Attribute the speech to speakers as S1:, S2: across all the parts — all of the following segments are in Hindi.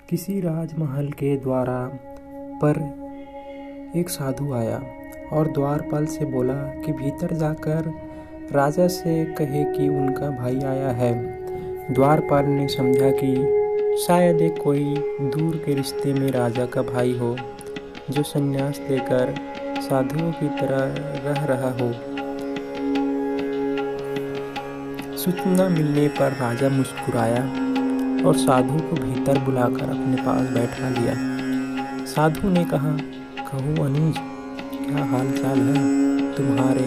S1: किसी राजमहल के द्वारा पर एक साधु आया और द्वारपाल से बोला कि भीतर जाकर राजा से कहे कि उनका भाई आया है। द्वारपाल ने समझा कि शायद एक कोई दूर के रिश्ते में राजा का भाई हो जो संन्यास लेकर साधुओं की तरह रह रहा हो। सूचना मिलने पर राजा मुस्कुराया और साधु को भीतर बुलाकर अपने पास बैठा लिया। साधु ने कहा, कहूँ अनुज, क्या हाल चाल है तुम्हारे?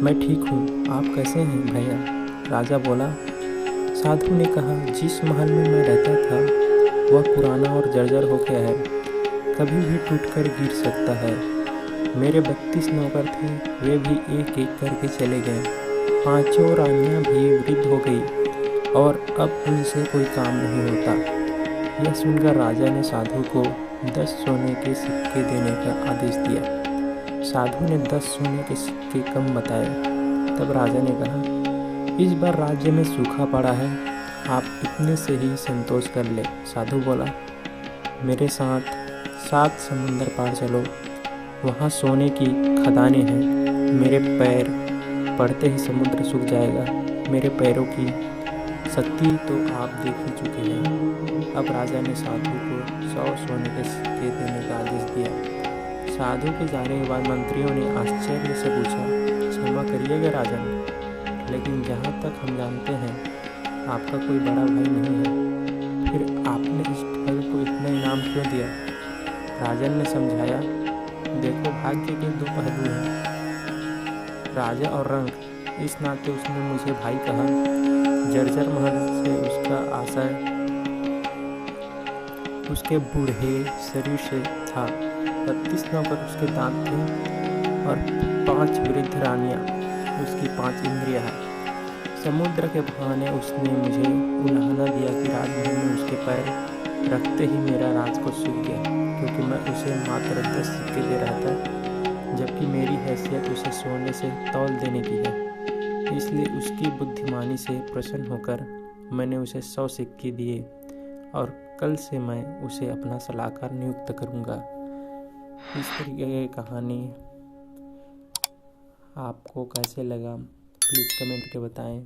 S1: मैं ठीक हूँ, आप कैसे हैं भैया? राजा बोला। साधु ने कहा, जिस महल में मैं रहता था वह पुराना और जर्जर हो गया है, कभी भी टूटकर गिर सकता है। मेरे 32 नौकर थे, वे भी एक एक करके चले गए। 5 रानियाँ भी वृद्ध हो गई और अब उनसे कोई काम नहीं होता। यह सुनकर राजा ने साधु को 10 सोने के सिक्के देने का आदेश दिया। साधु ने 10 सोने के सिक्के कम बताए। तब राजा ने कहा, इस बार राज्य में सूखा पड़ा है, आप इतने से ही संतोष कर ले। साधु बोला, मेरे साथ 7 समुंदर पार चलो, वहाँ सोने की खदानें हैं। मेरे पैर पड़ते ही समुद्र सूख जाएगा। मेरे पैरों की शक्ति तो आप देख ही चुके हैं। अब राजा ने साधु को 100 सोने के सिक्के देने का आदेश दिया। साधु के जाने के बाद मंत्रियों ने आश्चर्य से पूछा, क्षमा करिएगा राजन, लेकिन जहाँ तक हम जानते हैं आपका कोई बड़ा भाई नहीं है, फिर आपने इस फल को इतना इनाम क्यों दिया? राजन ने समझाया, देखो, भाग्य के 2 पहलू हैं, राजा और रंग। इस नाते उसने मुझे भाई कहा। जर्जर महल से उसका आशय उसके बूढ़े शरीर से था। 32 नौकर उसके दांत थे और 5 वृद्ध रानियाँ उसकी 5 इंद्रियाँ हैं। समुद्र के बहाने उसने मुझे उलाहना दिया कि राजमहल में उसके पैर रखते ही मेरा राजकोष सूख गया, क्योंकि मैं उसे मात्र 10 सिक्के दे रहा था, जबकि मेरी हैसियत उसे सोने से तौल देने की है। इसलिए उसकी बुद्धिमानी से प्रसन्न होकर मैंने उसे 100 सिक्के दिए और कल से मैं उसे अपना सलाहकार नियुक्त करूँगा। इस तरीके की कहानी आपको कैसे लगा, प्लीज़ कमेंट करके बताएं।